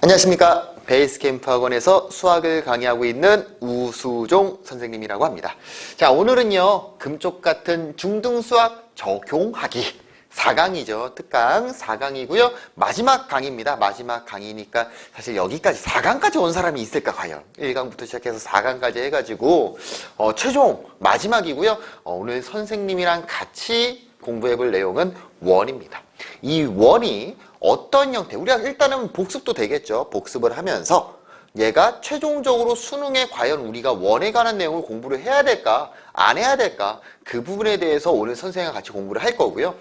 안녕하십니까. 베이스캠프 학원에서 수학을 강의하고 있는 우수종 선생님이라고 합니다. 자, 오늘은요, 금쪽 같은 중등수학 적용하기 4강이죠. 특강 4강이고요. 마지막 강의입니다. 마지막 강의니까 사실 여기까지 4강까지 온 사람이 있을까 과연. 1강부터 시작해서 4강까지 해가지고 최종 마지막이고요. 오늘 선생님이랑 같이 공부해볼 내용은 원입니다. 이 원이 어떤 형태, 우리가 일단은 복습도 되겠죠. 복습을 하면서 얘가 최종적으로 수능에 과연 우리가 원에 관한 내용을 공부를 해야 될까 안 해야 될까, 그 부분에 대해서 오늘 선생님과 같이 공부를 할 거고요.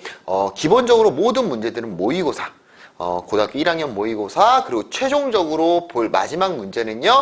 기본적으로 모든 문제들은 모의고사, 고등학교 1학년 모의고사, 그리고 최종적으로 볼 마지막 문제는요,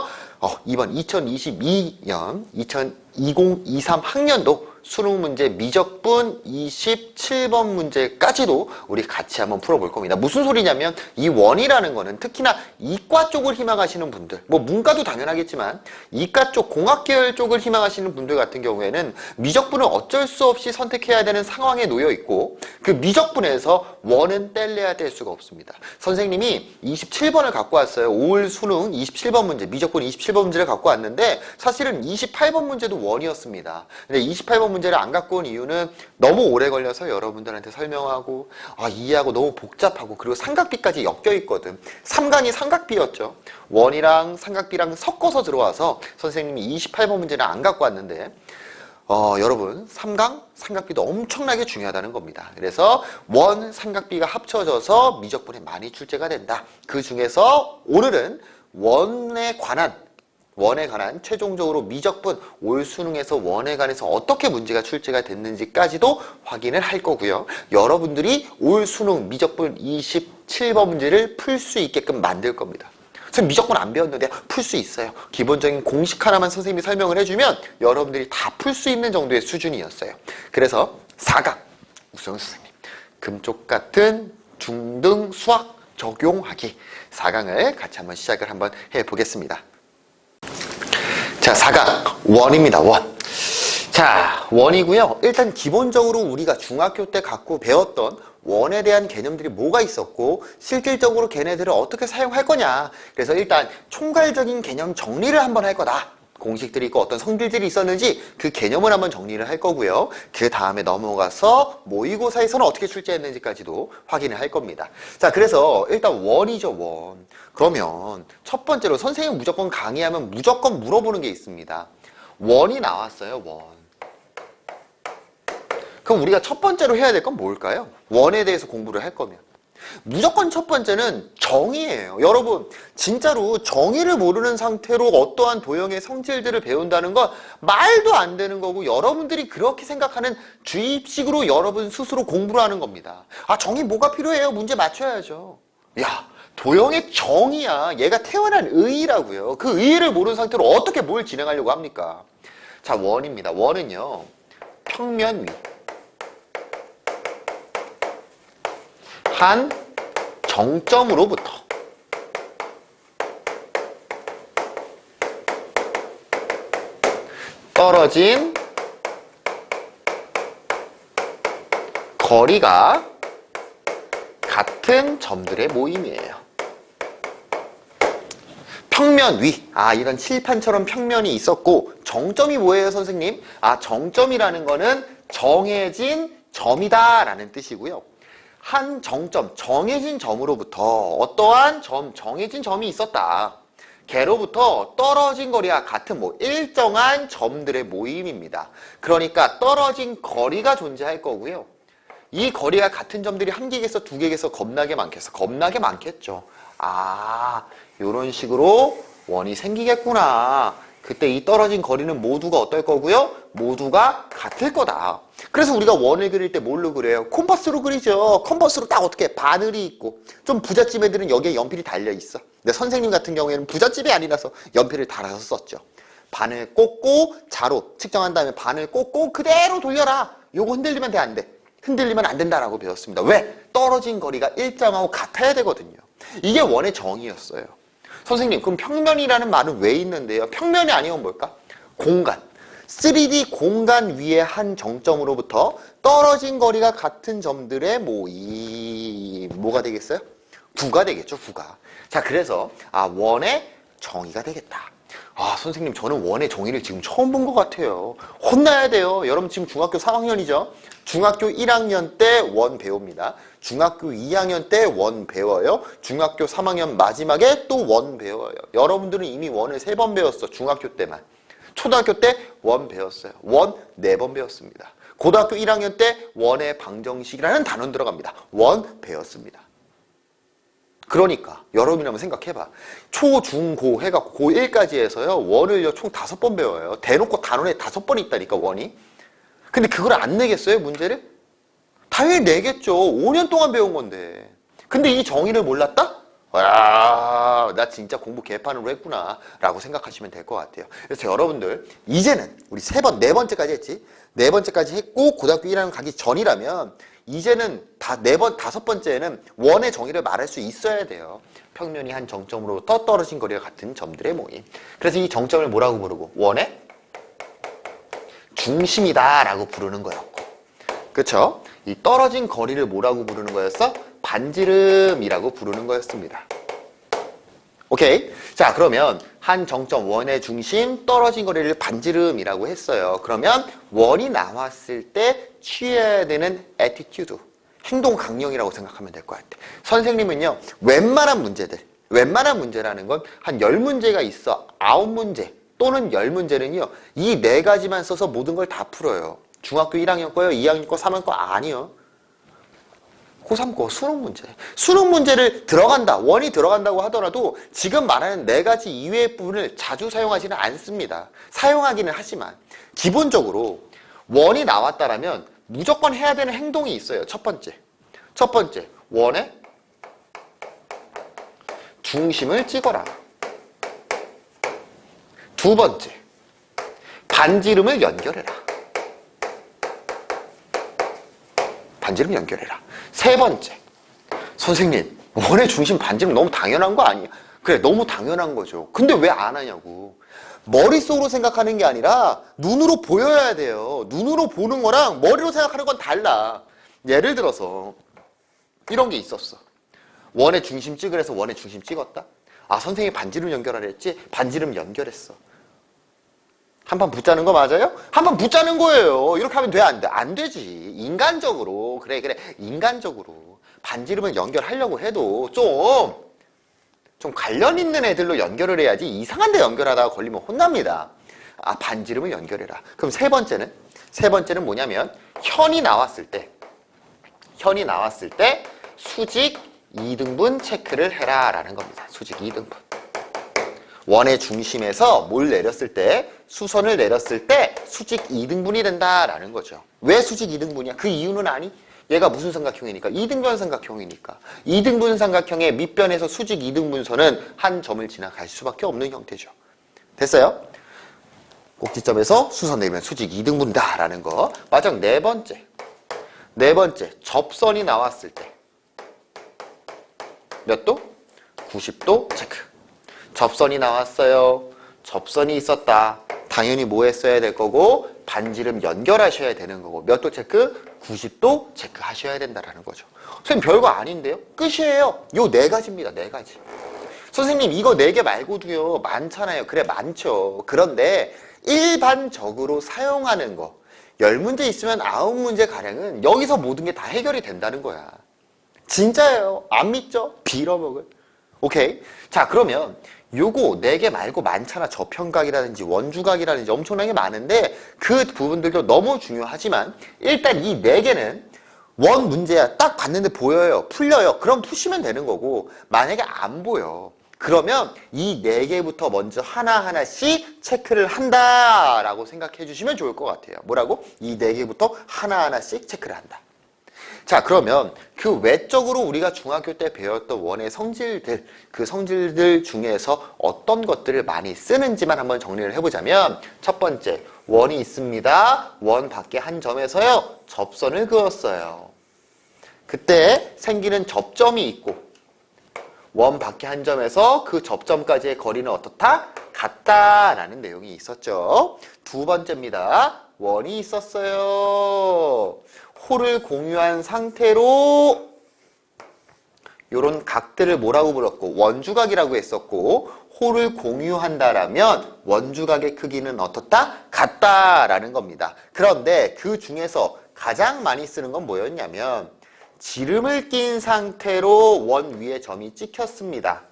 이번 2022년 2023 학년도 수능 문제 미적분 27번 문제까지도 우리 같이 한번 풀어볼 겁니다. 무슨 소리냐면 이 원이라는 거는 특히나 이과 쪽을 희망하시는 분들, 뭐 문과도 당연하겠지만 이과 쪽, 공학계열 쪽을 희망하시는 분들 같은 경우에는 미적분을 어쩔 수 없이 선택해야 되는 상황에 놓여 있고, 그 미적분에서 원은 뗄래야 뗄 수가 없습니다. 선생님이 27번을 갖고 왔어요. 5월 수능 27번 문제, 미적분 27번 문제를 갖고 왔는데 사실은 28번 문제도 원이었습니다. 근데 28번 문제를 안 갖고 온 이유는 너무 오래 걸려서 여러분들한테 설명하고 이해하고 너무 복잡하고, 그리고 삼각비까지 엮여 있거든. 3강이 삼각비였죠. 원이랑 삼각비랑 섞어서 들어와서 선생님이 28번 문제를 안 갖고 왔는데 여러분 3강 삼각비도 엄청나게 중요하다는 겁니다. 그래서 원, 삼각비가 합쳐져서 미적분에 많이 출제가 된다. 그 중에서 오늘은 원에 관한 최종적으로 미적분 올 수능에서 원에 관해서 어떻게 문제가 출제가 됐는지까지도 확인을 할 거고요. 여러분들이 올 수능 미적분 27번 문제를 풀 수 있게끔 만들 겁니다. 선생님 미적분 안 배웠는데 풀 수 있어요. 기본적인 공식 하나만 선생님이 설명을 해주면 여러분들이 다 풀 수 있는 정도의 수준이었어요. 그래서 4강 우수종 선생님 금쪽 같은 중등 수학 적용하기 4강을 같이 한번 시작을 한번 해보겠습니다. 자, 4강 원입니다. 원. 자, 원이고요. 일단 기본적으로 우리가 중학교 때 갖고 배웠던 원에 대한 개념들이 뭐가 있었고 실질적으로 걔네들을 어떻게 사용할 거냐. 그래서 일단 총괄적인 개념 정리를 한번 할 거다. 공식들이 있고 어떤 성질들이 있었는지 그 개념을 한번 정리를 할 거고요. 그 다음에 넘어가서 모의고사에서는 어떻게 출제했는지까지도 확인을 할 겁니다. 자, 그래서 일단 원이죠, 원. 그러면 첫 번째로 선생님 무조건 강의하면 무조건 물어보는 게 있습니다. 원이 나왔어요, 원. 그럼 우리가 첫 번째로 해야 될 건 뭘까요? 원에 대해서 공부를 할 거면 무조건 첫 번째는 정의예요. 여러분 진짜로 정의를 모르는 상태로 어떠한 도형의 성질들을 배운다는 건 말도 안 되는 거고, 여러분들이 그렇게 생각하는 주입식으로 여러분 스스로 공부를 하는 겁니다. 정의 뭐가 필요해요? 문제 맞춰야죠. 야, 도형의 정의야. 얘가 태어난 의의라고요. 그 의의를 모르는 상태로 어떻게 뭘 진행하려고 합니까? 자, 원입니다. 원은요, 평면 위 한 정점으로부터 떨어진 거리가 같은 점들의 모임이에요. 평면 위, 이런 칠판처럼 평면이 있었고, 정점이 뭐예요, 선생님? 정점이라는 거는 정해진 점이다 라는 뜻이고요. 한 정점, 정해진 점으로부터 어떠한 정해진 점이 있었다. 걔로부터 떨어진 거리와 같은 일정한 점들의 모임입니다. 그러니까 떨어진 거리가 존재할 거고요. 이 거리가 같은 점들이 한 개겠어, 두 개겠어, 겁나게 많겠어? 겁나게 많겠죠. 요런 식으로 원이 생기겠구나. 그때 이 떨어진 거리는 모두가 어떨 거고요? 모두가 같을 거다. 그래서 우리가 원을 그릴 때 뭘로 그려요? 컴퍼스로 그리죠. 컴퍼스로 딱 어떻게 바늘이 있고, 좀 부잣집 애들은 여기에 연필이 달려있어. 근데 선생님 같은 경우에는 부잣집이 아니라서 연필을 달아서 썼죠. 바늘 꽂고 자로 측정한 다음에 바늘 꽂고 그대로 돌려라. 요거 흔들리면 돼, 안 돼? 흔들리면 안 된다라고 배웠습니다. 왜? 떨어진 거리가 일정하고 같아야 되거든요. 이게 원의 정의였어요. 선생님, 그럼 평면이라는 말은 왜 있는데요? 평면이 아니면 뭘까? 공간. 3D 공간 위에 한 정점으로부터 떨어진 거리가 같은 점들의 모임. 뭐가 되겠어요? 부가 되겠죠, 부가. 자, 그래서 원의 정의가 되겠다. 선생님, 저는 원의 정의를 지금 처음 본 것 같아요. 혼나야 돼요. 여러분 지금 중학교 3학년이죠? 중학교 1학년 때 원 배웁니다. 중학교 2학년 때 원 배워요. 중학교 3학년 마지막에 또 원 배워요. 여러분들은 이미 원을 3번 배웠어. 중학교 때만. 초등학교 때 원 배웠어요. 원 4번 배웠습니다. 고등학교 1학년 때 원의 방정식이라는 단원 들어갑니다. 원 배웠습니다. 그러니까 여러분이 한번 생각해봐. 초, 중, 고 해갖고 고1까지 해서요. 원을요 총 5번 배워요. 대놓고 단원에 5번 있다니까, 원이. 근데 그걸 안 내겠어요, 문제를? 당연히 내겠죠. 5년 동안 배운 건데. 근데 이 정의를 몰랐다? 나 진짜 공부 개판으로 했구나 라고 생각하시면 될 것 같아요. 그래서 여러분들 이제는 우리 3번, 4번째까지 했지. 4번째까지 했고 고등학교 1학년 가기 전이라면 이제는 다 4번, 5번째에는 원의 정의를 말할 수 있어야 돼요. 평면이 한 정점으로부터 떨어진 거리와 같은 점들의 모임. 그래서 이 정점을 뭐라고 부르고? 원의 중심이다 라고 부르는 거였고, 그쵸? 이 떨어진 거리를 뭐라고 부르는 거였어? 반지름이라고 부르는 거였습니다. 오케이? 자, 그러면 한 정점 원의 중심 떨어진 거리를 반지름이라고 했어요. 그러면 원이 나왔을 때 취해야 되는 애티튜드, 행동 강령이라고 생각하면 될 것 같아. 선생님은요, 웬만한 문제라는 건 한 10문제가 있어. 9문제 또는 10문제는요, 이 4가지만 써서 모든 걸 다 풀어요. 중학교 1학년 거요, 2학년 거, 3학년 거 아니요. 고3 거 수능 문제. 수능 문제를 원이 들어간다고 하더라도 지금 말하는 4가지 이외의 부분을 자주 사용하지는 않습니다. 사용하기는 하지만 기본적으로 원이 나왔다라면 무조건 해야 되는 행동이 있어요. 첫 번째, 원의 중심을 찍어라. 두 번째, 반지름을 연결해라. 세 번째, 선생님, 원의 중심 반지름 너무 당연한 거 아니야? 그래, 너무 당연한 거죠. 근데 왜 안 하냐고. 머릿속으로 생각하는 게 아니라 눈으로 보여야 돼요. 눈으로 보는 거랑 머리로 생각하는 건 달라. 예를 들어서 이런 게 있었어. 원의 중심 찍으래서 원의 중심 찍었다. 선생님이 반지름 연결하라 했지? 반지름 연결했어. 한 판 붙자는 거 맞아요? 한 판 붙자는 거예요. 이렇게 하면 돼, 안 돼? 안 되지. 인간적으로. 그래. 인간적으로. 반지름을 연결하려고 해도 좀 관련 있는 애들로 연결을 해야지 이상한 데 연결하다가 걸리면 혼납니다. 반지름을 연결해라. 그럼 세 번째는 뭐냐면 현이 나왔을 때 수직 2등분 체크를 해라 라는 겁니다. 수직 2등분. 원의 중심에서 뭘 내렸을 때, 수선을 내렸을 때 수직 2등분이 된다라는 거죠. 왜 수직 2등분이야? 그 이유는 아니? 얘가 무슨 삼각형이니까? 2등변 삼각형이니까. 2등분 삼각형의 밑변에서 수직 2등분선은 한 점을 지나갈 수밖에 없는 형태죠. 됐어요? 꼭지점에서 수선 내면 수직 2등분이다 라는 거. 마지막 네 번째, 접선이 나왔을 때 몇 도? 90도 체크. 접선이 나왔어요. 접선이 있었다. 당연히 뭐 했어야 될 거고? 반지름 연결하셔야 되는 거고. 몇 도 체크? 90도 체크하셔야 된다라는 거죠. 선생님 별거 아닌데요? 끝이에요. 요 4가지입니다. 4가지. 선생님 이거 4개 말고도요 많잖아요. 그래, 많죠. 그런데 일반적으로 사용하는 거 10문제 있으면 9문제 가량은 여기서 모든 게 다 해결이 된다는 거야. 진짜예요. 안 믿죠? 빌어먹을. 오케이. 자, 그러면 요거 4개 말고 많잖아. 저평각이라든지 원주각이라든지 엄청나게 많은데 그 부분들도 너무 중요하지만 일단 이 4개는 원 문제야. 딱 봤는데 보여요. 풀려요. 그럼 푸시면 되는 거고, 만약에 안 보여. 그러면 이 4개부터 먼저 하나하나씩 체크를 한다라고 생각해 주시면 좋을 것 같아요. 뭐라고? 이 4개부터 하나하나씩 체크를 한다. 자, 그러면 그 외적으로 우리가 중학교 때 배웠던 원의 성질들, 그 성질들 중에서 어떤 것들을 많이 쓰는지만 한번 정리를 해보자면, 첫 번째, 원이 있습니다. 원 밖에 한 점에서요 접선을 그었어요. 그때 생기는 접점이 있고 원 밖에 한 점에서 그 접점까지의 거리는 어떻다? 같다라는 내용이 있었죠. 두 번째입니다. 원이 있었어요. 홀을 공유한 상태로 요런 각들을 뭐라고 불렀고 원주각이라고 했었고 호를 공유한다라면 원주각의 크기는 어떻다? 같다라는 겁니다. 그런데 그 중에서 가장 많이 쓰는 건 뭐였냐면 지름을 낀 상태로 원 위에 점이 찍혔습니다.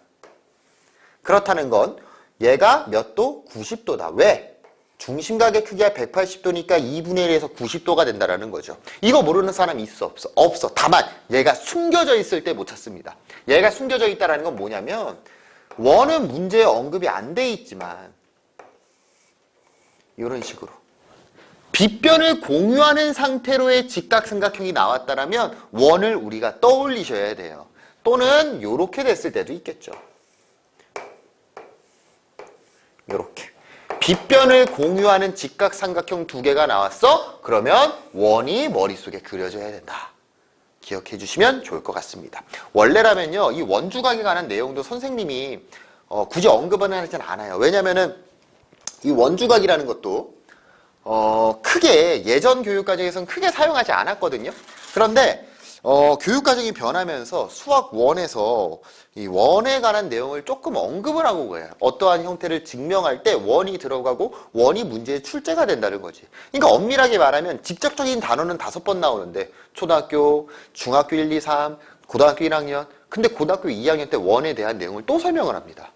그렇다는 건 얘가 몇 도? 90도다. 왜? 중심각의 크기가 180도니까 2분의 1에서 90도가 된다는 거죠. 이거 모르는 사람이 있어? 없어? 없어. 다만 얘가 숨겨져 있을 때 못 찾습니다. 얘가 숨겨져 있다는 건 뭐냐면 원은 문제에 언급이 안 돼 있지만 이런 식으로 빗변을 공유하는 상태로의 직각삼각형이 나왔다면 원을 우리가 떠올리셔야 돼요. 또는 이렇게 됐을 때도 있겠죠. 이렇게 빗변을 공유하는 직각삼각형 두 개가 나왔어? 그러면 원이 머릿속에 그려져야 된다. 기억해 주시면 좋을 것 같습니다. 원래라면요, 이 원주각에 관한 내용도 선생님이 굳이 언급은 하진 않아요. 왜냐면은 이 원주각이라는 것도 크게 예전 교육과정에서는 크게 사용하지 않았거든요. 그런데 교육과정이 변하면서 수학 1에서 이 원에 관한 내용을 조금 언급을 하고 그래요. 어떠한 형태를 증명할 때 원이 들어가고 원이 문제의 출제가 된다는 거지. 그러니까 엄밀하게 말하면 직접적인 단어는 5번 나오는데 초등학교, 중학교 1, 2, 3, 고등학교 1학년 근데 고등학교 2학년 때 원에 대한 내용을 또 설명을 합니다.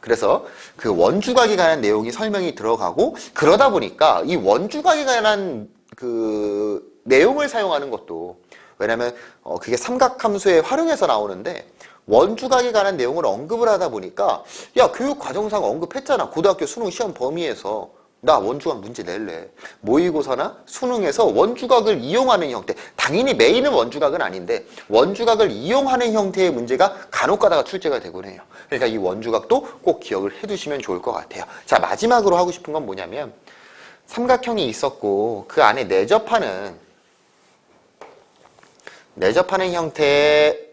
그래서 그 원주각에 관한 내용이 설명이 들어가고 그러다 보니까 이 원주각에 관한 그 내용을 사용하는 것도 왜냐면 그게 삼각함수에 활용해서 나오는데 원주각에 관한 내용을 언급을 하다 보니까 야 교육과정상 언급했잖아. 고등학교 수능 시험 범위에서 나 원주각 문제 낼래. 모의고사나 수능에서 원주각을 이용하는 형태 당연히 메인은 원주각은 아닌데 원주각을 이용하는 형태의 문제가 간혹 가다가 출제가 되곤 해요. 그러니까 이 원주각도 꼭 기억을 해두시면 좋을 것 같아요. 자 마지막으로 하고 싶은 건 뭐냐면 삼각형이 있었고 그 안에 내접하는 형태의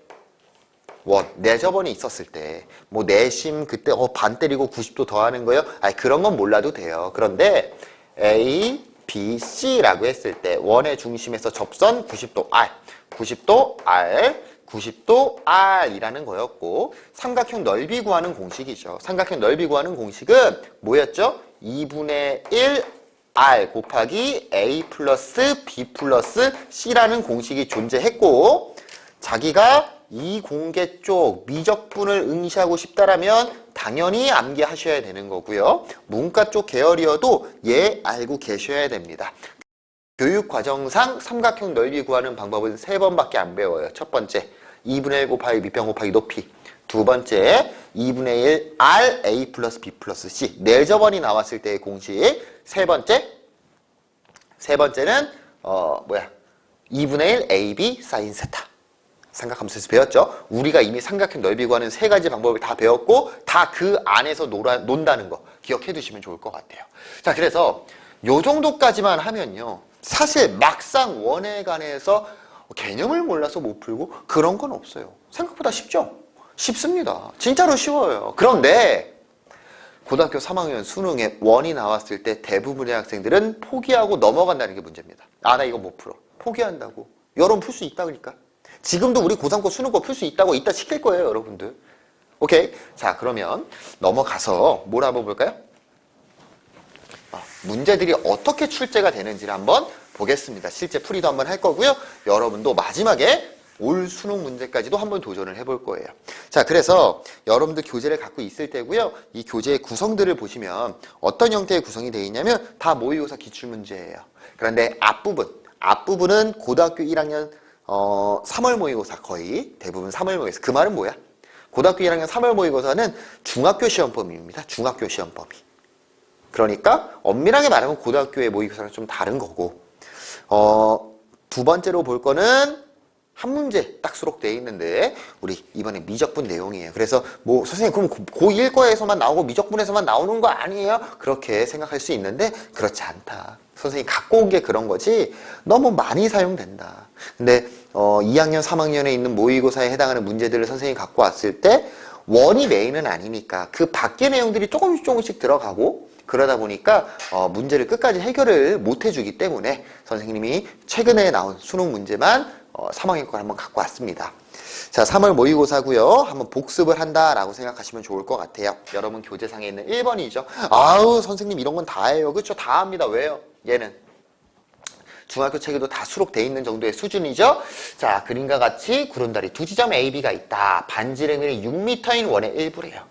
내접원이 있었을 때 뭐 내심 그때 반 때리고 90도 더하는 거예요? 아니 그런 건 몰라도 돼요. 그런데 A, B, C라고 했을 때 원의 중심에서 접선 90도 R, 90도 R, 90도 R이라는 거였고 삼각형 넓이 구하는 공식이죠. 삼각형 넓이 구하는 공식은 뭐였죠? 2분의 1 R 곱하기 A 플러스 B 플러스 C라는 공식이 존재했고 자기가 이 공계 쪽 미적분을 응시하고 싶다라면 당연히 암기하셔야 되는 거고요. 문과 쪽 계열이어도 얘 알고 계셔야 됩니다. 교육과정상 삼각형 넓이 구하는 방법은 3번밖에 안 배워요. 첫 번째 2분의 1 곱하기 밑변 곱하기 높이 두 번째 2분의 1 R A 플러스 B 플러스 C 내접원이 나왔을 때의 공식 세 번째는 2분의 1 AB 사인 세타 삼각함수에서 배웠죠. 우리가 이미 삼각형 넓이 구하는 3가지 방법을 다 배웠고 다 그 안에서 논다는 거 기억해 두시면 좋을 것 같아요. 자 그래서 요 정도까지만 하면요 사실 막상 원에 관해서 개념을 몰라서 못 풀고 그런 건 없어요. 생각보다 쉽죠? 쉽습니다. 진짜로 쉬워요. 그런데 고등학교 3학년 수능에 원이 나왔을 때 대부분의 학생들은 포기하고 넘어간다는 게 문제입니다. 아 나 이거 못 풀어. 포기한다고. 여러분 풀 수 있다 그러니까. 지금도 우리 고3고 수능고 풀 수 있다고 이따 시킬 거예요 여러분들. 오케이? 자 그러면 넘어가서 뭘 한번 볼까요? 문제들이 어떻게 출제가 되는지를 한번 보겠습니다. 실제 풀이도 한번 할 거고요. 여러분도 마지막에 올 수능 문제까지도 한번 도전을 해볼 거예요. 자 그래서 여러분들 교재를 갖고 있을 때고요. 이 교재의 구성들을 보시면 어떤 형태의 구성이 되어 있냐면 다 모의고사 기출문제예요. 그런데 앞부분은 고등학교 1학년 3월 모의고사 거의 대부분 3월 모의고사. 그 말은 뭐야? 고등학교 1학년 3월 모의고사는 중학교 시험 범위입니다. 중학교 시험 범위. 그러니까 엄밀하게 말하면 고등학교의 모의고사랑 좀 다른 거고 두 번째로 볼 거는 한 문제 딱 수록되어 있는데 우리 이번에 미적분 내용이에요. 그래서 뭐 선생님 그럼 고1 거에서만 나오고 미적분에서만 나오는 거 아니에요? 그렇게 생각할 수 있는데 그렇지 않다. 선생님이 갖고 온 게 그런 거지 너무 많이 사용된다. 근데 2학년 3학년에 있는 모의고사에 해당하는 문제들을 선생님이 갖고 왔을 때 원이 메인은 아니니까 그 밖의 내용들이 조금씩 들어가고 그러다 보니까 문제를 끝까지 해결을 못 해주기 때문에 선생님이 최근에 나온 수능 문제만 3학년 걸 한번 갖고 왔습니다. 자, 3월 모의고사고요. 한번 복습을 한다라고 생각하시면 좋을 것 같아요. 여러분 교재상에 있는 1번이죠. 아우 선생님 이런 건 다 해요. 그렇죠? 다 합니다. 왜요? 얘는 중학교 책에도 다 수록돼 있는 정도의 수준이죠. 자, 그림과 같이 구름다리 두 지점 A, B가 있다. 반지름이 6m인 원의 일부래요.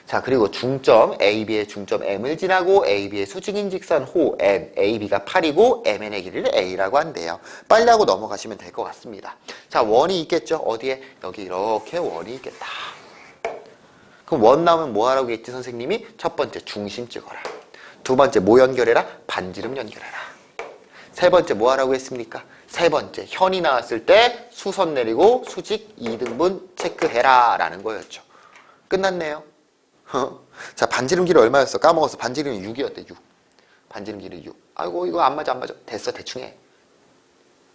자, 그리고 중점 AB의 중점 M을 지나고 AB의 수직인 직선 호 N, AB가 8이고 MN의 길이를 A라고 한대요. 빨리 하고 넘어가시면 될 것 같습니다. 자, 원이 있겠죠? 어디에? 여기 이렇게 원이 있겠다. 그럼 원 나오면 뭐 하라고 했지 선생님이? 첫 번째 중심 찍어라. 두 번째 뭐 연결해라? 반지름 연결해라. 세 번째 뭐 하라고 했습니까? 세 번째 현이 나왔을 때 수선 내리고 수직 2등분 체크해라 라는 거였죠. 끝났네요. 자, 반지름 길이 얼마였어? 까먹었어. 반지름이 6이었대. 6. 반지름 길이 6. 아이고 이거 안 맞아. 됐어. 대충 해.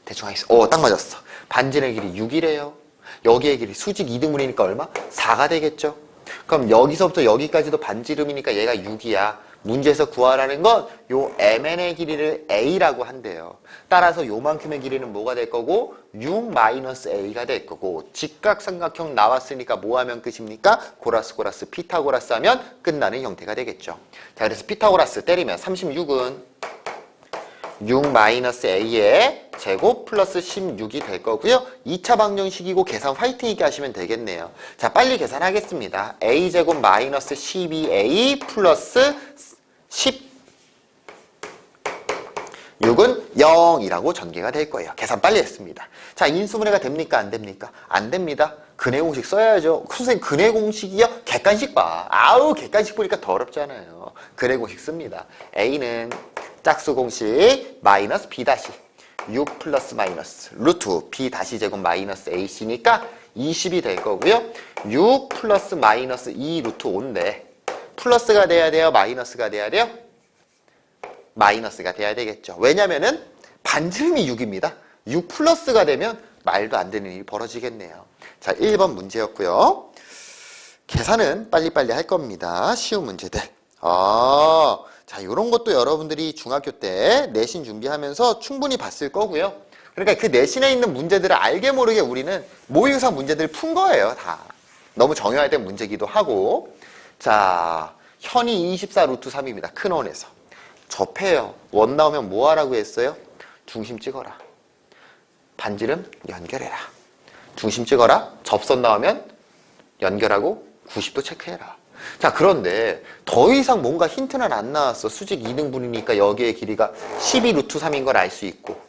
대충 하겠어. 딱 맞았어. 반지름 길이 6이래요. 여기의 길이 수직 2등분이니까 얼마? 4가 되겠죠. 그럼 여기서부터 여기까지도 반지름이니까 얘가 6이야. 문제에서 구하라는 건 요 MN의 길이를 A라고 한대요. 따라서 요만큼의 길이는 뭐가 될 거고 6-A가 될 거고 직각삼각형 나왔으니까 뭐 하면 끝입니까? 고라스 피타고라스 하면 끝나는 형태가 되겠죠. 자, 그래서 피타고라스 때리면 36은 6-A의 제곱 플러스 16이 될 거고요. 2차 방정식이고 계산 화이팅 있게 하시면 되겠네요. 자, 빨리 계산하겠습니다. A제곱 마이너스 12A 플러스 10 6은 0이라고 전개가 될 거예요. 계산 빨리 했습니다. 자, 인수분해가 됩니까? 안 됩니까? 안 됩니다. 근해 공식 써야죠. 선생님 근해 공식이요? 객관식 봐. 아우 객관식 보니까 더럽잖아요. 근해 공식 씁니다. A는 짝수 공식 마이너스 B 다시 6 플러스 마이너스 루트 B 다시 제곱 마이너스 AC니까 20이 될 거고요. 6 플러스 마이너스 2 루트 5인데 플러스가 돼야 돼요? 마이너스가 돼야 돼요? 마이너스가 돼야 되겠죠. 왜냐면은 반지름이 6입니다. 6 플러스가 되면 말도 안 되는 일이 벌어지겠네요. 자, 1번 문제였고요. 계산은 빨리빨리 할 겁니다. 쉬운 문제들. 자, 이런 것도 여러분들이 중학교 때 내신 준비하면서 충분히 봤을 거고요. 그러니까 그 내신에 있는 문제들을 알게 모르게 우리는 모의고사 문제들을 푼 거예요, 다. 너무 정형화된 문제기도 하고. 자, 현이 24 루트 3입니다. 큰 원에서. 접해요. 원 나오면 뭐 하라고 했어요? 중심 찍어라. 반지름 연결해라. 중심 찍어라. 접선 나오면 연결하고 90도 체크해라. 자, 그런데 더 이상 뭔가 힌트는 안 나왔어. 수직 2등분이니까 여기의 길이가 12 루트 3인 걸 알 수 있고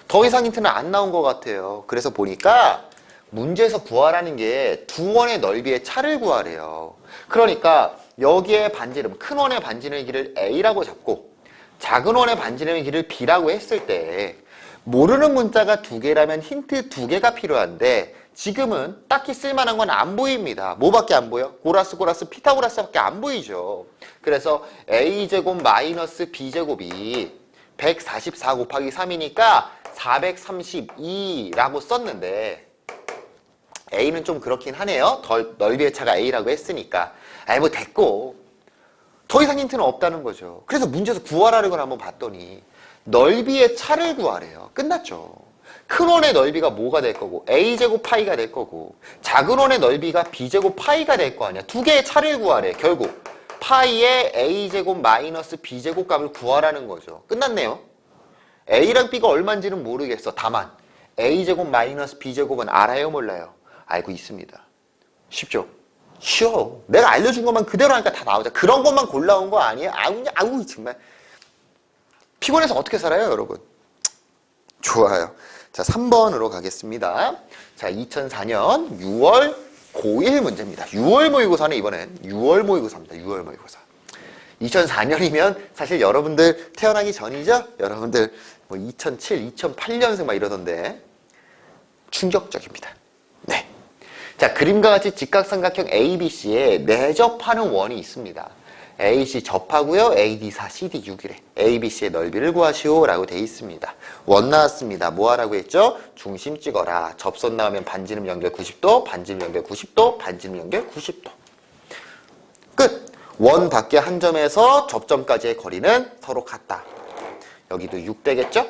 더 이상 힌트는 안 나온 것 같아요. 그래서 보니까 문제에서 구하라는 게 두 원의 넓이의 차를 구하래요. 그러니까 여기에 반지름, 큰 원의 반지름의 길을 A라고 잡고 작은 원의 반지름의 길을 B라고 했을 때 모르는 문자가 두 개라면 힌트 두 개가 필요한데 지금은 딱히 쓸만한 건 안 보입니다. 뭐밖에 안 보여? 고라스 피타고라스밖에 안 보이죠. 그래서 A제곱 마이너스 B제곱이 144 곱하기 3이니까 432라고 썼는데 A는 좀 그렇긴 하네요. 넓이의 차가 A라고 했으니까. 아이 뭐 됐고 더 이상 힌트는 없다는 거죠. 그래서 문제에서 구하라는 걸 한번 봤더니 넓이의 차를 구하래요. 끝났죠. 큰 원의 넓이가 뭐가 될 거고 A제곱 파이가 될 거고 작은 원의 넓이가 B제곱 파이가 될 거 아니야. 두 개의 차를 구하래. 결국 파이의 A제곱 마이너스 B제곱 값을 구하라는 거죠. 끝났네요. A랑 B가 얼마인지는 모르겠어. 다만 A제곱 마이너스 B제곱은 알아요 몰라요? 알고 있습니다. 쉽죠? 쉬워. 내가 알려준 것만 그대로 하니까 다 나오죠. 그런 것만 골라온 거 아니에요? 아우 정말 피곤해서 어떻게 살아요 여러분? 좋아요. 자, 3번으로 가겠습니다. 자, 2004년 6월 고1 문제입니다. 6월 모의고사는 이번엔 6월 모의고사입니다. 6월 모의고사. 2004년이면 사실 여러분들 태어나기 전이죠? 여러분들 뭐 2007, 2008년생 막 이러던데 충격적입니다. 네. 자, 그림과 같이 직각삼각형 ABC에 내접하는 원이 있습니다. AC 접하고요. AD4, CD 6이래. ABC의 넓이를 구하시오 라고 돼 있습니다. 원 나왔습니다. 뭐 하라고 했죠? 중심 찍어라. 접선 나오면 반지름 연결 90도, 반지름 연결 90도, 반지름 연결 90도. 끝! 원 밖에 한 점에서 접점까지의 거리는 서로 같다. 여기도 6 되겠죠?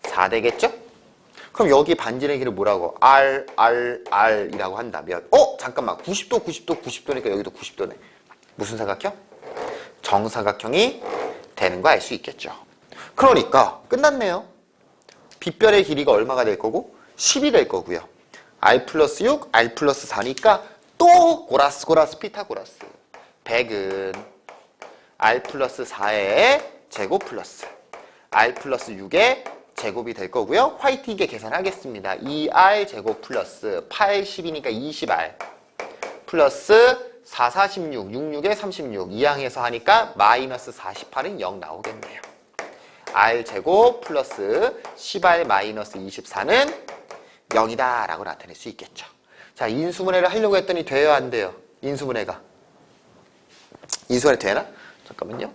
4 되겠죠? 그럼 여기 반지름의 길을 뭐라고? R이라고 한다면 잠깐만 90도 90도 90도니까 여기도 90도네. 무슨 사각형? 정사각형이 되는 거 알 수 있겠죠. 그러니까 끝났네요. 빗별의 길이가 얼마가 될 거고? 10이 될 거고요. R 플러스 6, R 플러스 4니까 또 고라스 피타고라스. 100은 R 플러스 4의 제곱 플러스 R 플러스 6의 제곱이 될 거고요. 화이트이게 계산하겠습니다. 2R 제곱 플러스 8, 10이니까 20R 플러스 4, 46, 66에 36 이항해서 하니까 마이너스 48은 0 나오겠네요. R 제곱 플러스 10R 마이너스 24는 0이다 라고 나타낼 수 있겠죠. 자, 인수분해를 하려고 했더니 돼요 안 돼요? 인수분해가 되나? 잠깐만요.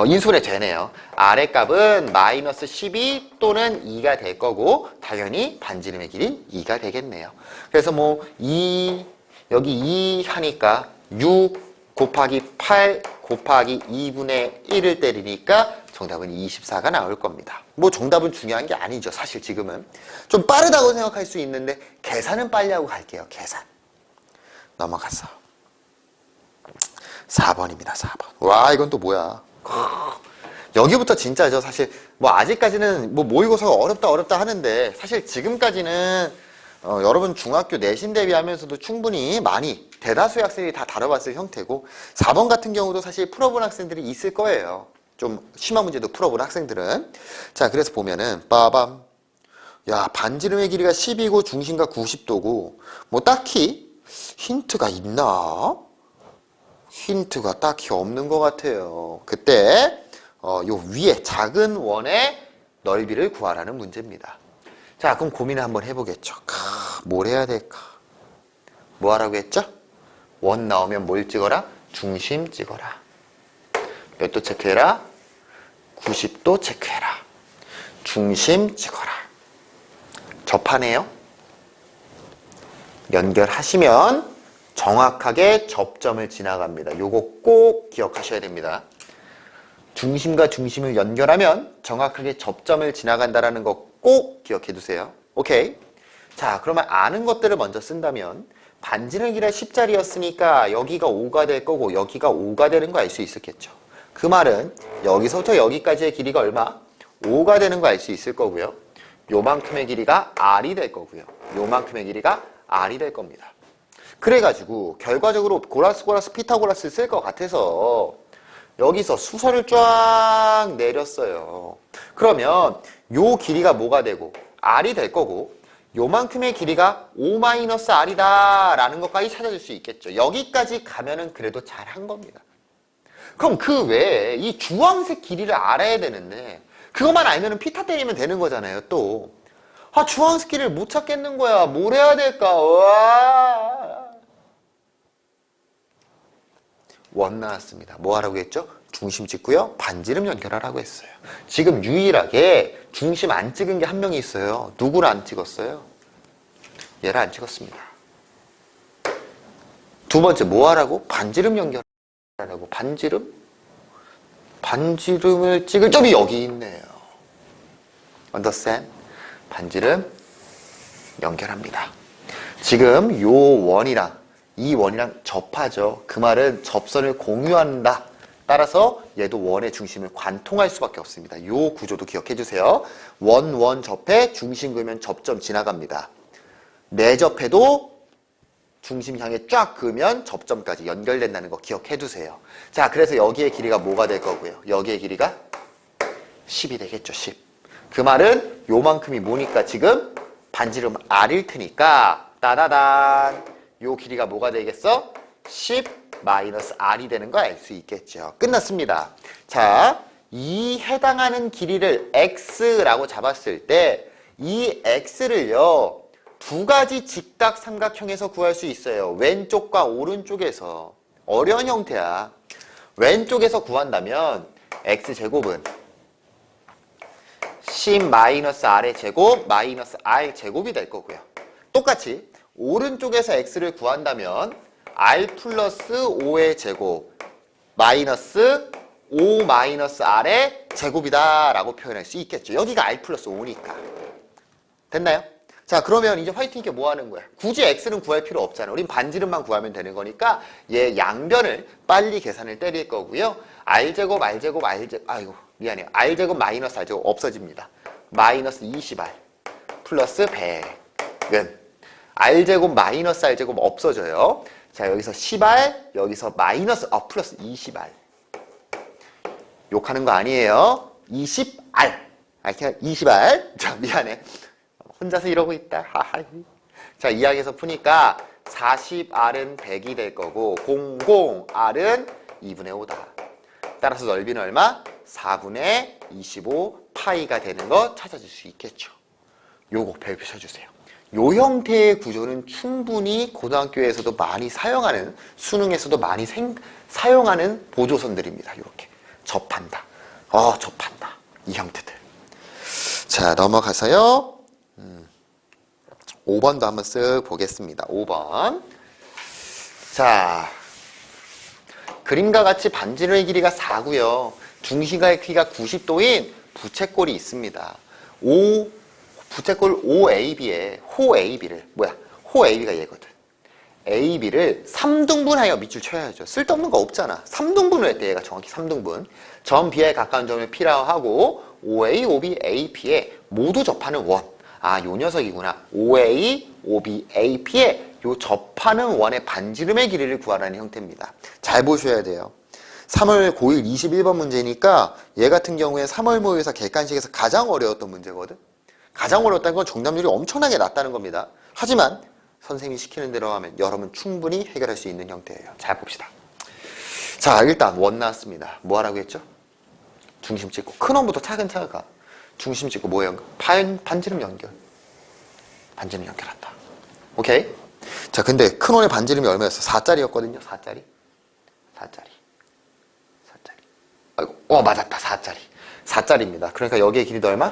인수분해 되네요. R의 값은 마이너스 12 또는 2가 될 거고 당연히 반지름의 길이 2가 되겠네요. 그래서 뭐 2 여기 2 하니까 6 곱하기 8 곱하기 2분의 1을 때리니까 정답은 24가 나올 겁니다. 뭐 정답은 중요한 게 아니죠. 사실 지금은 좀 빠르다고 생각할 수 있는데 계산은 빨리 하고 갈게요. 계산 넘어가서 4번입니다. 4번. 와, 이건 또 뭐야. 여기부터 진짜 저 사실 뭐 아직까지는 뭐 모의고사가 어렵다 하는데 사실 지금까지는 여러분 중학교 내신 대비하면서도 충분히 많이 대다수의 학생들이 다 다뤄봤을 형태고 4번 같은 경우도 사실 풀어본 학생들이 있을 거예요. 좀 심한 문제도 풀어본 학생들은. 자, 그래서 보면은 빠밤. 야, 반지름의 길이가 10이고 중심가 90도고 뭐 딱히 힌트가 있나? 힌트가 딱히 없는 것 같아요. 그때 요 위에 작은 원의 넓이를 구하라는 문제입니다. 자, 그럼 고민을 한번 해보겠죠. 뭘 해야 될까? 뭐 하라고 했죠? 원 나오면 뭘 찍어라? 중심 찍어라. 몇 도 체크해라? 90도 체크해라. 중심 찍어라. 접하네요. 연결하시면 정확하게 접점을 지나갑니다. 요거 꼭 기억하셔야 됩니다. 중심과 중심을 연결하면 정확하게 접점을 지나간다는 거 꼭 기억해 두세요. 오케이. 자, 그러면 아는 것들을 먼저 쓴다면 반지름의 길이가 10짜리였으니까 여기가 5가 될 거고 여기가 5가 되는 거 알 수 있었겠죠. 그 말은 여기서부터 여기까지의 길이가 얼마? 5가 되는 거 알 수 있을 거고요. 요만큼의 길이가 R이 될 거고요. 요만큼의 길이가 R이 될 겁니다. 그래가지고 결과적으로 고라스 피타고라스를 쓸 것 같아서 여기서 수설을 쫙 내렸어요. 그러면 요 길이가 뭐가 되고 R이 될 거고 요만큼의 길이가 5-R이다 라는 것까지 찾아줄 수 있겠죠. 여기까지 가면은 그래도 잘한 겁니다. 그럼 그 외에 이 주황색 길이를 알아야 되는데 그것만 알면은 피타 때리면 되는 거잖아요. 또 주황색 길이를 못 찾겠는 거야. 뭘 해야 될까? 와. 원 나왔습니다. 뭐 하라고 했죠? 중심 찍고요. 반지름 연결하라고 했어요. 지금 유일하게 중심 안 찍은 게 한 명이 있어요. 누구를 안 찍었어요? 얘를 안 찍었습니다. 두 번째 뭐 하라고? 반지름 연결하라고. 반지름을 찍을 점이 여기 있네요. Understand? 반지름 연결합니다. 지금 요 원이랑 이 원이랑 접하죠. 그 말은 접선을 공유한다. 따라서 얘도 원의 중심을 관통할 수밖에 없습니다. 요 구조도 기억해 주세요. 원 접해 중심 그으면 접점 지나갑니다. 내접해도 중심 향해 쫙 그으면 접점까지 연결된다는 거 기억해 두세요. 자, 그래서 여기의 길이가 뭐가 될 거고요? 여기의 길이가 10이 되겠죠. 10. 그 말은 요만큼이 뭐니까 지금 반지름 R일 테니까 따다단 요 길이가 뭐가 되겠어? 10-R이 되는 거 알 수 있겠죠. 끝났습니다. 자, 이 해당하는 길이를 X라고 잡았을 때 이 X를요 두 가지 직각 삼각형에서 구할 수 있어요. 왼쪽과 오른쪽에서. 어려운 형태야. 왼쪽에서 구한다면 X제곱은 10-R의 제곱 마이너스 R 제곱이 될 거고요. 똑같이 오른쪽에서 X를 구한다면 R 플러스 5의 제곱 마이너스 5-R의 제곱이다 라고 표현할 수 있겠죠. 여기가 R 플러스 5니까. 됐나요? 자, 그러면 이제 화이팅께 뭐 하는 거야? 굳이 x는 구할 필요 없잖아. 우린 반지름만 구하면 되는 거니까 얘 양변을 빨리 계산을 때릴 거고요. r제곱, r제곱, 아이고, 미안해요. r제곱 마이너스 r제곱 없어집니다. 마이너스 20r 플러스 100은 r제곱 마이너스 r제곱 없어져요. 자, 여기서 10r, 여기서 마이너스, 플러스 20r. 욕하는 거 아니에요. 20r. 그냥 20r. 자, 미안해. 혼자서 이러고 있다. 자, 이항에서 푸니까 40r은 100이 될 거고 00r은 2분의 5다. 따라서 넓이는 얼마? 4분의 25 파이가 되는 거 찾아줄 수 있겠죠. 요거 별표 쳐주세요. 요 형태의 구조는 충분히 고등학교에서도 많이 사용하는, 수능에서도 많이 사용하는 보조선들입니다. 이렇게 접한다. 접한다. 이 형태들. 자, 넘어가서요. 5번도 한번 쓱 보겠습니다. 5번. 자, 그림과 같이 반지름의 길이가 4고요. 중심과의 크기가 90도인 부채꼴이 있습니다. 부채꼴 OAB에 호 AB를 호 AB가 얘거든. AB를 3등분하여 밑줄 쳐야죠. 쓸데없는 거 없잖아. 3등분을 했대. 얘가 정확히 3등분. 점 B에 가까운 점을 P라고 하고 OA, OB, AP에 모두 접하는 원. 요 녀석이구나. OA, OB, AP에 요 접하는 원의 반지름의 길이를 구하라는 형태입니다. 잘 보셔야 돼요. 3월 고1 21번 문제니까 얘 같은 경우에 3월 모의고사 객관식에서 가장 어려웠던 문제거든. 가장 어려웠다는 건 정답률이 엄청나게 낮다는 겁니다. 하지만 선생님이 시키는 대로 하면 여러분 충분히 해결할 수 있는 형태예요. 잘 봅시다. 자, 일단 원 나왔습니다. 뭐 하라고 했죠? 중심 찍고 큰 원부터 차근차근 가. 중심 찍고 뭐 연결? 반지름 연결. 반지름 연결한다. 오케이? 자, 근데 큰 원의 반지름이 얼마였어? 4짜리였거든요. 4짜리. 아이고, 맞았다. 4짜리. 4짜리입니다. 그러니까 여기의 길이도 얼마?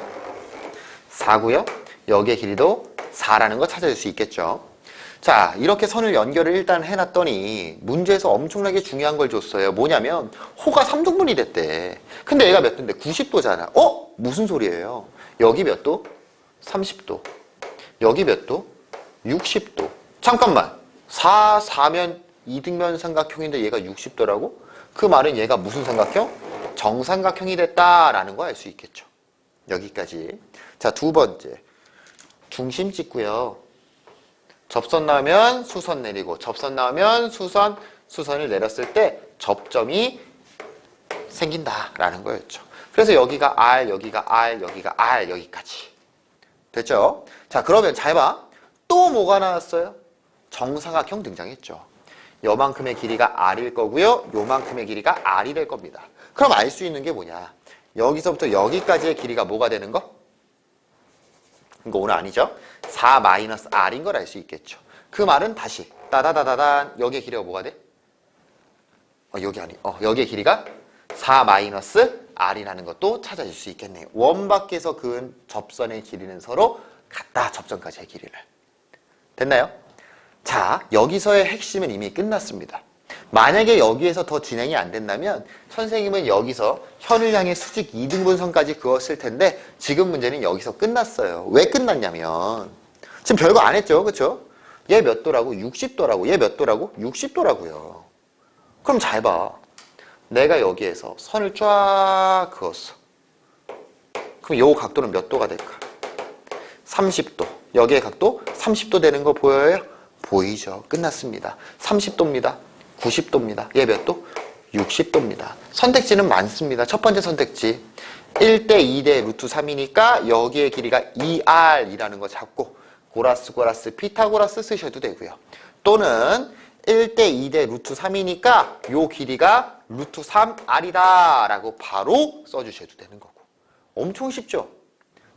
4고요. 여기의 길이도 4라는 거 찾아줄 수 있겠죠. 자, 이렇게 선을 연결을 일단 해놨더니 문제에서 엄청나게 중요한 걸 줬어요. 뭐냐면 호가 3등분이 됐대. 근데 얘가 몇 도인데? 90도잖아. 무슨 소리예요? 여기 몇 도? 30도. 여기 몇 도? 60도. 잠깐만. 4면 이등변 삼각형인데 얘가 60도라고? 그 말은 얘가 무슨 삼각형? 정삼각형이 됐다라는 거 알 수 있겠죠. 여기까지. 자, 두 번째. 중심 찍고요. 접선 나오면 수선 내리고, 접선 나오면 수선을 내렸을 때 접점이 생긴다라는 거였죠. 그래서 여기가 R, 여기가 R, 여기가 R, 여기까지. 됐죠? 자, 그러면 잘 봐. 또 뭐가 나왔어요? 정사각형 등장했죠. 요만큼의 길이가 R일 거고요. 요만큼의 길이가 R이 될 겁니다. 그럼 알 수 있는 게 뭐냐? 여기서부터 여기까지의 길이가 뭐가 되는 거? 이거 오늘 아니죠? 4-R인 걸 알 수 있겠죠. 그 말은 다시 따다다다단 여기의 길이가 뭐가 돼? 여기의 길이가 4-R이라는 것도 찾아줄 수 있겠네요. 원 밖에서 그은 접선의 길이는 서로 같다. 접선까지의 길이를. 됐나요? 자, 여기서의 핵심은 이미 끝났습니다. 만약에 여기에서 더 진행이 안 된다면 선생님은 여기서 현을 향해 수직 2등분선까지 그었을 텐데 지금 문제는 여기서 끝났어요. 왜 끝났냐면 지금 별거 안 했죠. 그쵸? 얘 몇 도라고? 60도라고. 얘 몇 도라고? 60도라고요. 그럼 잘 봐. 내가 여기에서 선을 쫙 그었어. 그럼 요 각도는 몇 도가 될까? 30도. 여기의 각도 30도 되는 거 보여요? 보이죠? 끝났습니다. 30도입니다. 90도입니다. 얘 몇 도? 60도입니다. 선택지는 많습니다. 첫 번째 선택지 1대 2대 루트 3이니까 여기의 길이가 2R이라는 거 잡고 고라스 피타고라스 쓰셔도 되고요. 또는 1대 2대 루트 3이니까 요 길이가 루트 3R이다 라고 바로 써주셔도 되는 거고. 엄청 쉽죠?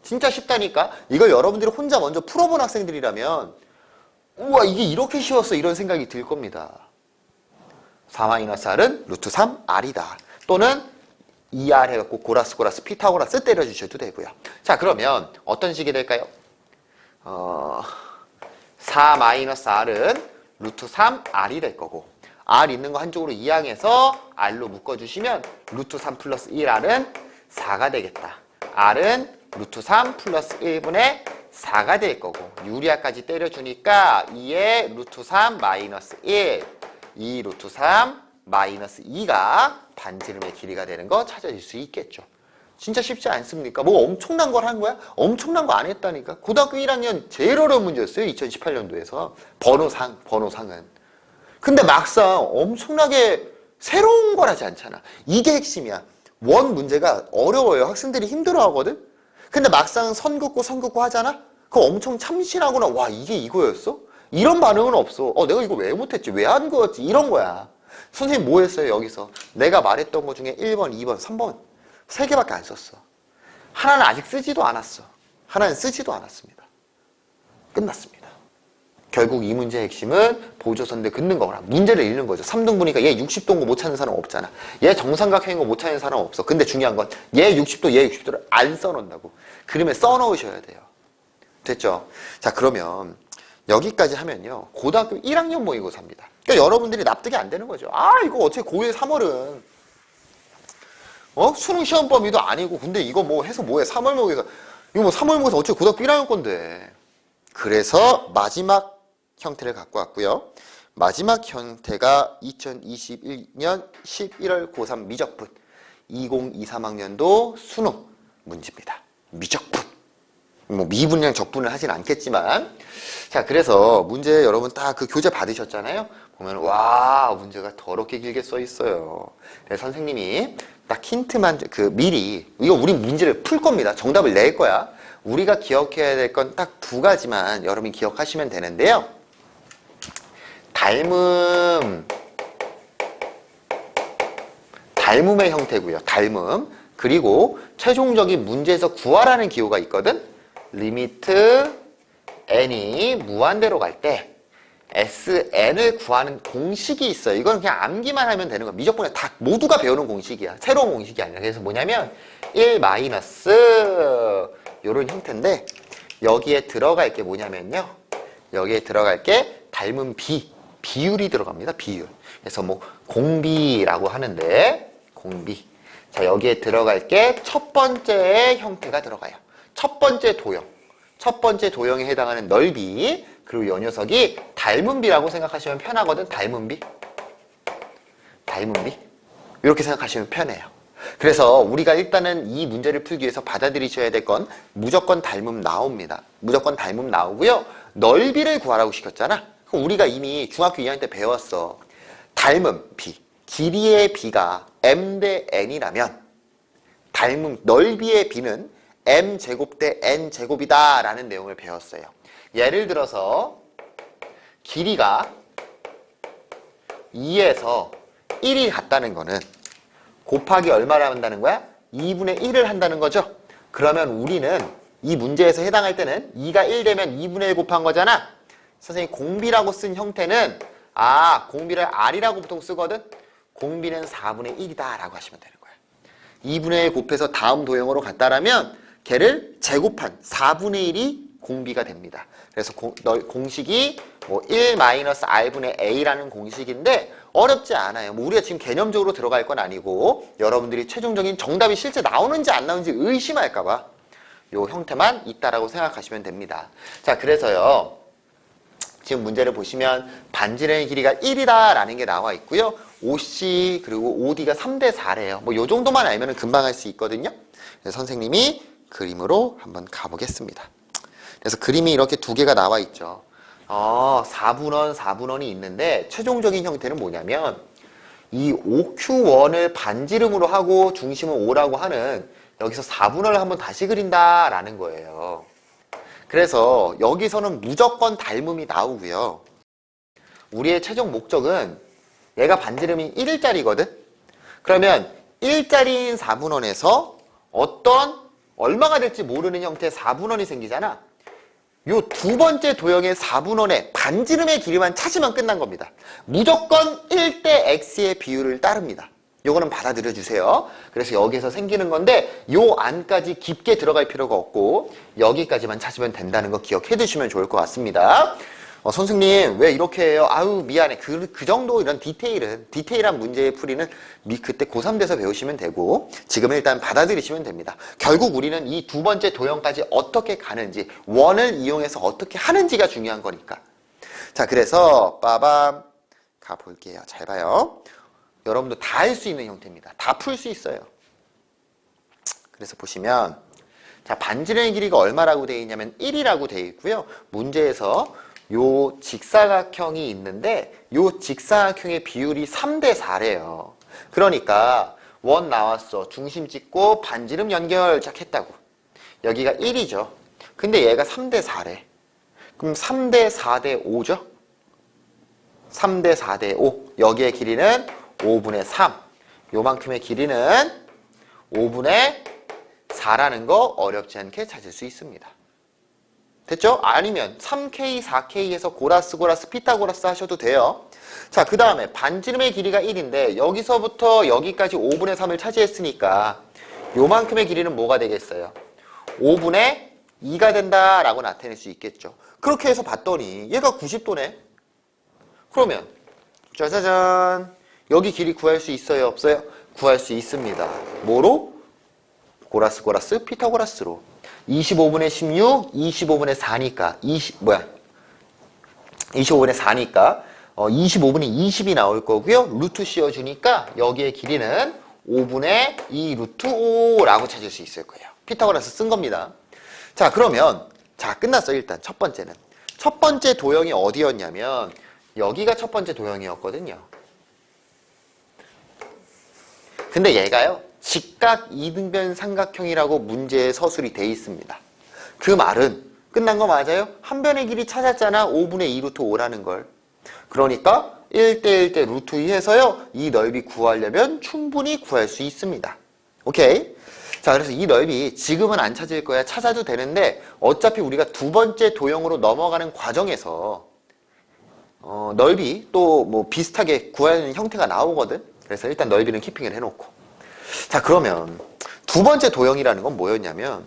진짜 쉽다니까? 이걸 여러분들이 혼자 먼저 풀어본 학생들이라면 우와, 이게 이렇게 쉬웠어 이런 생각이 들 겁니다. 4-R은 루트 3R이다. 또는 2R 해갖고 고라스 피타고라스 때려주셔도 되고요. 자, 그러면 어떤 식이 될까요? 4-R은 루트 3R이 될 거고 R 있는 거 한쪽으로 이항해서 R로 묶어주시면 루트 3 플러스 1R은 4가 되겠다. R은 루트 3 플러스 1분의 4가 될 거고 유리아까지 때려주니까 2의 루트 3 마이너스 1 2 루트 3 마이너스 2가 반지름의 길이가 되는 거 찾아질 수 있겠죠. 진짜 쉽지 않습니까? 뭐 엄청난 걸 한 거야? 엄청난 거 안 했다니까. 고등학교 1학년 제일 어려운 문제였어요. 2018년도에서. 번호상은. 근데 막상 엄청나게 새로운 걸 하지 않잖아. 이게 핵심이야. 원 문제가 어려워요. 학생들이 힘들어 하거든? 근데 막상 선 긋고 하잖아? 그거 엄청 참신하구나. 와, 이게 이거였어? 이런 반응은 없어. 내가 이거 왜 못했지? 왜 안 거였지? 이런 거야. 선생님 뭐 했어요, 여기서? 내가 말했던 거 중에 1번, 2번, 3번. 3개밖에 안 썼어. 하나는 아직 쓰지도 않았어. 하나는 쓰지도 않았습니다. 끝났습니다. 결국 이 문제의 핵심은 보조선대 긋는 거구나. 문제를 읽는 거죠. 3등분이니까 얘 60도인 거 못 찾는 사람 없잖아. 얘 정삼각형인 거 못 찾는 사람 없어. 근데 중요한 건 얘 60도, 얘 60도를 안 써놓는다고. 그림에 써놓으셔야 돼요. 됐죠? 자, 그러면 여기까지 하면요. 고등학교 1학년 모의고사입니다. 그러니까 여러분들이 납득이 안 되는 거죠. 이거 어떻게 고1 3월은 수능 시험 범위도 아니고 근데 이거 뭐 해서 뭐해? 3월 모의고사. 이거 뭐 3월 모의고사 어떻게 고등학교 1학년 건데. 그래서 마지막 형태를 갖고 왔고요. 마지막 형태가 2021년 11월 고3 미적분 2023학년도 수능 문제입니다. 미적분. 뭐 미분량 적분을 하진 않겠지만 자, 그래서 문제 여러분 딱 그 교재 받으셨잖아요. 보면 와, 문제가 더럽게 길게 써 있어요. 그래서 선생님이 딱 힌트만 미리 이거 우리 문제를 풀 겁니다. 정답을 낼 거야. 우리가 기억해야 될 건 딱 2가지만 여러분이 기억하시면 되는데요. 닮음의 형태고요. 닮음. 그리고 최종적인 문제에서 구하라는 기호가 있거든. 리미트 n이 무한대로 갈 때 SN을 구하는 공식이 있어요. 이건 그냥 암기만 하면 되는 거야. 미적분에 다 모두가 배우는 공식이야. 새로운 공식이 아니라. 그래서 뭐냐면 1 마이너스 요런 형태인데 여기에 들어갈 게 뭐냐면요. 여기에 들어갈 게 닮은 비율이 들어갑니다. 비율. 그래서 뭐 공비라고 하는데 공비. 자, 여기에 들어갈 게 첫 번째 형태가 들어가요. 첫 번째 도형. 첫 번째 도형에 해당하는 넓이. 그리고 이 녀석이 닮은비라고 생각하시면 편하거든. 닮은비. 이렇게 생각하시면 편해요. 그래서 우리가 일단은 이 문제를 풀기 위해서 받아들이셔야 될 건 무조건 닮음 나옵니다. 무조건 닮음 나오고요. 넓이를 구하라고 시켰잖아. 그럼 우리가 이미 중학교 2학년 때 배웠어. 닮음 b. 길이의 b가 m 대 n이라면 닮음 넓이의 b는 m제곱 대 n제곱이다 라는 내용을 배웠어요. 예를 들어서 길이가 2에서 1이 같다는 거는 곱하기 얼마를 한다는 거야? 2분의 1을 한다는 거죠. 그러면 우리는 이 문제에서 해당할 때는 2가 1 되면 2분의 1 곱한 거잖아. 선생님 공비라고 쓴 형태는 공비를 r이라고 보통 쓰거든. 공비는 4분의 1이다 라고 하시면 되는 거야. 2분의 1 곱해서 다음 도형으로 갔다라면 걔를 제곱한 4분의 1이 공비가 됩니다. 그래서 공식이 뭐 1-r분의 a라는 공식인데 어렵지 않아요. 뭐 우리가 지금 개념적으로 들어갈 건 아니고 여러분들이 최종적인 정답이 실제 나오는지 안 나오는지 의심할까봐 요 형태만 있다라고 생각하시면 됩니다. 자, 그래서요. 지금 문제를 보시면 반지름의 길이가 1이다 라는 게 나와 있고요. OC 그리고 OD가 3대 4래요. 뭐 요 정도만 알면 금방 할 수 있거든요. 그래서 선생님이 그림으로 한번 가보겠습니다. 그래서 그림이 이렇게 2개가 나와 있죠. 4분원이 있는데 최종적인 형태는 뭐냐면 이 OQ1을 반지름으로 하고 중심은 5라고 하는 여기서 4분원을 한번 다시 그린다라는 거예요. 그래서 여기서는 무조건 닮음이 나오고요. 우리의 최종 목적은 얘가 반지름이 1일짜리거든? 그러면 1짜리인 4분원에서 얼마가 될지 모르는 형태의 4분원이 생기잖아. 요 2번째 도형의 4분원의 반지름의 길이만 찾으면 끝난 겁니다. 무조건 1대 x의 비율을 따릅니다. 요거는 받아들여 주세요. 그래서 여기서 생기는 건데 요 안까지 깊게 들어갈 필요가 없고 여기까지만 찾으면 된다는 거 기억해 두시면 좋을 것 같습니다. 선생님 왜 이렇게 해요? 아유 미안해. 그 정도 이런 디테일한 문제의 풀이는 그때 고3 돼서 배우시면 되고 지금은 일단 받아들이시면 됩니다. 결국 우리는 이 두 번째 도형까지 어떻게 가는지 원을 이용해서 어떻게 하는지가 중요한 거니까. 자 그래서 빠밤 가볼게요. 잘 봐요. 여러분도 다 할 수 있는 형태입니다. 다 풀 수 있어요. 그래서 보시면 자 반지름의 길이가 얼마라고 되어 있냐면 1이라고 되어 있고요. 문제에서 요 직사각형이 있는데 요 직사각형의 비율이 3대 4래요. 그러니까 원 나왔어. 중심 찍고 반지름 연결 쫙 했다고. 여기가 1이죠. 근데 얘가 3대 4래. 그럼 3대 4대 5죠? 3대 4대 5. 여기의 길이는 5분의 3. 요만큼의 길이는 5분의 4라는 거 어렵지 않게 찾을 수 있습니다. 됐죠? 아니면 3K, 4K에서 고라스, 피타고라스 하셔도 돼요. 자, 그 다음에 반지름의 길이가 1인데 여기서부터 여기까지 5분의 3을 차지했으니까 요만큼의 길이는 뭐가 되겠어요? 5분의 2가 된다라고 나타낼 수 있겠죠. 그렇게 해서 봤더니 얘가 90도네. 그러면 짜자잔 여기 길이 구할 수 있어요? 없어요? 구할 수 있습니다. 뭐로? 고라스, 피타고라스로. 25분의 16, 25분의 4니까 25분의 4니까 25분의 20이 나올 거고요. 루트 씌워주니까 여기의 길이는 5분의 2 루트 5라고 찾을 수 있을 거예요. 피타고라스 쓴 겁니다. 자 그러면 자 끝났어. 일단 첫 번째는 첫 번째 도형이 어디였냐면 여기가 첫 번째 도형이었거든요. 근데 얘가요 직각 이등변 삼각형이라고 문제에 서술이 돼 있습니다. 그 말은 끝난 거 맞아요? 한 변의 길이 찾았잖아. 5분의 2 루트 5라는 걸. 그러니까 1대 1대 루트 2 해서요 이 넓이 구하려면 충분히 구할 수 있습니다. 오케이? 자 그래서 이 넓이 지금은 안 찾을 거야. 찾아도 되는데 어차피 우리가 두 번째 도형으로 넘어가는 과정에서 넓이 또 뭐 비슷하게 구하는 형태가 나오거든. 그래서 일단 넓이는 키핑을 해놓고. 자 그러면 두 번째 도형이라는 건 뭐였냐면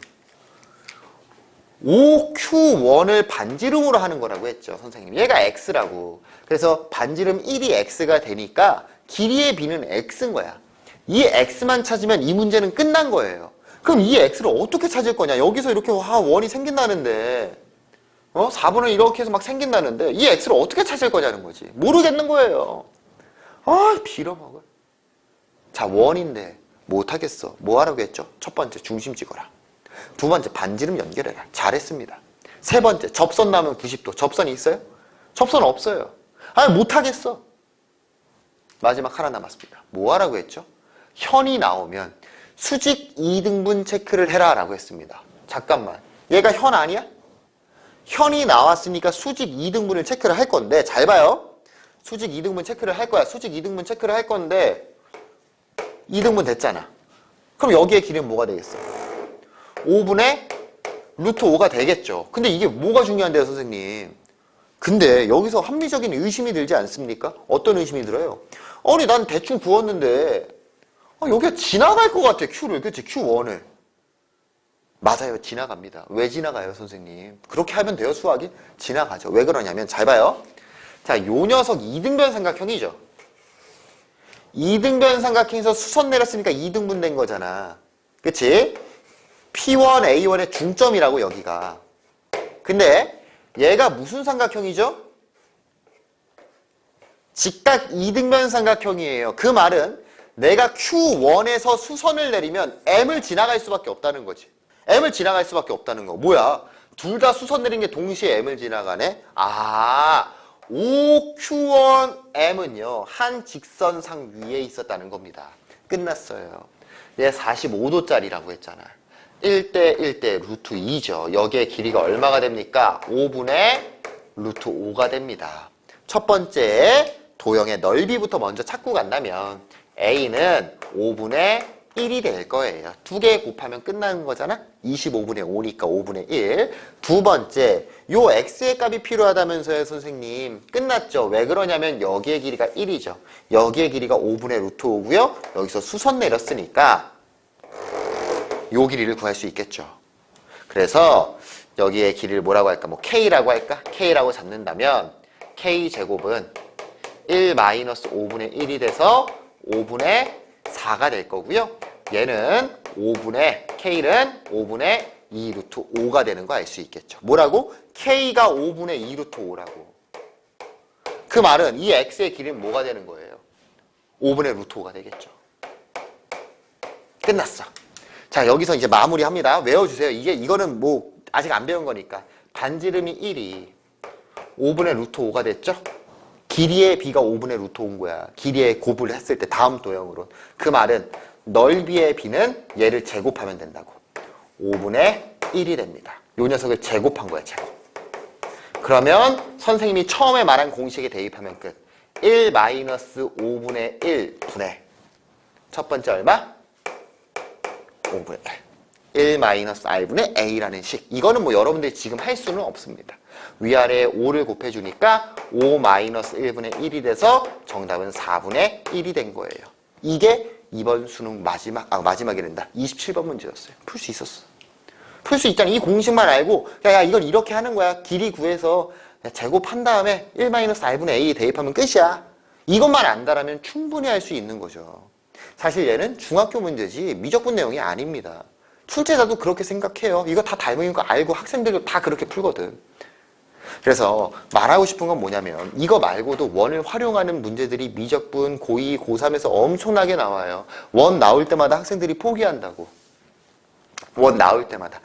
5Q1을 반지름으로 하는 거라고 했죠. 선생님 얘가 X라고. 그래서 반지름 1이 X가 되니까 길이의 B는 X인 거야. 이 X만 찾으면 이 문제는 끝난 거예요. 그럼 이 X를 어떻게 찾을 거냐. 여기서 이렇게 원이 생긴다는데 4분의 이렇게 해서 막 생긴다는데 이 X를 어떻게 찾을 거냐는 거지. 모르겠는 거예요. 아 빌어먹어. 자 원인데 못하겠어. 뭐 하라고 했죠? 첫 번째 중심 찍어라. 두 번째 반지름 연결해라. 잘했습니다. 세 번째 접선 나오면 90도. 접선이 있어요? 접선 없어요. 아니 못하겠어. 마지막 하나 남았습니다. 뭐 하라고 했죠? 현이 나오면 수직 2등분 체크를 해라 라고 했습니다. 잠깐만 얘가 현 아니야? 현이 나왔으니까 수직 2등분을 체크를 할 건데 잘 봐요. 수직 2등분 체크를 할 거야. 수직 2등분 체크를 할 건데 2등분 됐잖아. 그럼 여기에 길이는 뭐가 되겠어? 5분의 루트 5가 되겠죠. 근데 이게 뭐가 중요한데요, 선생님? 근데 여기서 합리적인 의심이 들지 않습니까? 어떤 의심이 들어요? 아니, 난 대충 구웠는데 여기가 지나갈 것 같아, Q를. 그치? Q1을. 맞아요. 지나갑니다. 왜 지나가요, 선생님? 그렇게 하면 돼요, 수학이? 지나가죠. 왜 그러냐면 잘 봐요. 자, 요 녀석 2등변 삼각형이죠. 2등변 삼각형에서 수선 내렸으니까 2등분 된 거잖아. 그치? P1, A1의 중점이라고 여기가. 근데 얘가 무슨 삼각형이죠? 직각 2등변 삼각형이에요. 그 말은 내가 Q1에서 수선을 내리면 M을 지나갈 수밖에 없다는 거지. M을 지나갈 수밖에 없다는 거. 뭐야? 둘 다 수선 내린 게 동시에 M을 지나가네? 아, OQ1M은요 한 직선상 위에 있었다는 겁니다. 끝났어요. 얘 45도짜리라고 했잖아. 1대 1대 루트 2죠. 여기에 길이가 얼마가 됩니까? 5분의 루트 5가 됩니다. 첫 번째 도형의 넓이부터 먼저 찾고 간다면 A는 5분의 1이 될 거예요. 두 개 곱하면 끝나는 거잖아? 25분의 5니까 5분의 1. 두 번째, 요 x의 값이 필요하다면서요, 선생님. 끝났죠? 왜 그러냐면 여기의 길이가 1이죠. 여기의 길이가 5분의 루트 5고요. 여기서 수선 내렸으니까 요 길이를 구할 수 있겠죠. 그래서 여기에 길이를 뭐라고 할까? 뭐 K라고 할까? K라고 잡는다면 K제곱은 1-5분의 1이 돼서 5분의 4가 될 거고요. 얘는 K는 5분의 2 루트 5가 되는 거 알 수 있겠죠. 뭐라고? K가 5분의 2 루트 5라고. 그 말은 이 X의 길이는 뭐가 되는 거예요? 5분의 루트 5가 되겠죠. 끝났어. 자, 여기서 이제 마무리합니다. 외워주세요. 이거는 뭐 아직 안 배운 거니까. 반지름이 1이 5분의 루트 5가 됐죠? 길이의 b가 5분의 루트 5인 거야. 길이의 곱을 했을 때 다음 도형으로. 그 말은 넓이의 b는 얘를 제곱하면 된다고. 5분의 1이 됩니다. 요 녀석을 제곱한 거야, 제곱. 그러면 선생님이 처음에 말한 공식에 대입하면 끝. 1-5분의 1 분의 첫 번째 얼마? 5분의 1. 1-r분의 a라는 식. 이거는 뭐 여러분들이 지금 할 수는 없습니다. 위아래에 5를 곱해주니까 5-1분의 1이 돼서 정답은 4분의 1이 된 거예요. 이게 이번 수능 마지막이 된다. 27번 문제였어요. 풀 수 있었어. 풀 수 있잖아. 이 공식만 알고 야 이걸 이렇게 하는 거야. 길이 구해서 제곱한 다음에 1-r분의 a 대입하면 끝이야. 이것만 안다라면 충분히 할 수 있는 거죠. 사실 얘는 중학교 문제지 미적분 내용이 아닙니다. 출제자도 그렇게 생각해요. 이거 다 닮은 거 알고 학생들도 다 그렇게 풀거든. 그래서 말하고 싶은 건 뭐냐면 이거 말고도 원을 활용하는 문제들이 미적분 고2, 고3에서 엄청나게 나와요. 원 나올 때마다 학생들이 포기한다고. 원 나올 때마다.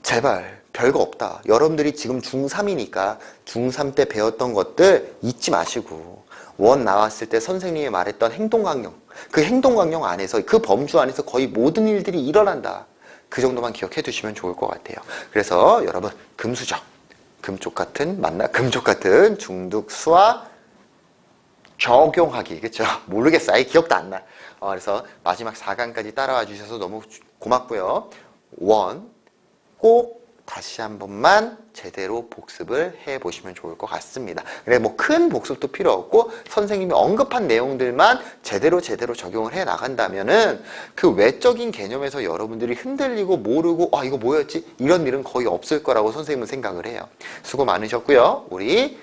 제발 별거 없다. 여러분들이 지금 중3이니까 중3 때 배웠던 것들 잊지 마시고 원 나왔을 때 선생님이 말했던 행동강령, 그 행동강령 안에서 그 범주 안에서 거의 모든 일들이 일어난다. 그 정도만 기억해 두시면 좋을 것 같아요. 그래서 여러분 금수저, 금쪽 같은 중독 수학 적용하기, 그쵸? 모르겠어. 아예 기억도 안 나. 그래서 마지막 4강까지 따라와 주셔서 너무 고맙고요. 원 꼭 다시 한 번만 제대로 복습을 해보시면 좋을 것 같습니다. 그래 뭐 큰 복습도 필요 없고 선생님이 언급한 내용들만 제대로 적용을 해 나간다면은 그 외적인 개념에서 여러분들이 흔들리고 모르고 이거 뭐였지? 이런 일은 거의 없을 거라고 선생님은 생각을 해요. 수고 많으셨고요. 우리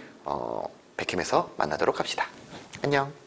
백캠에서 만나도록 합시다. 안녕.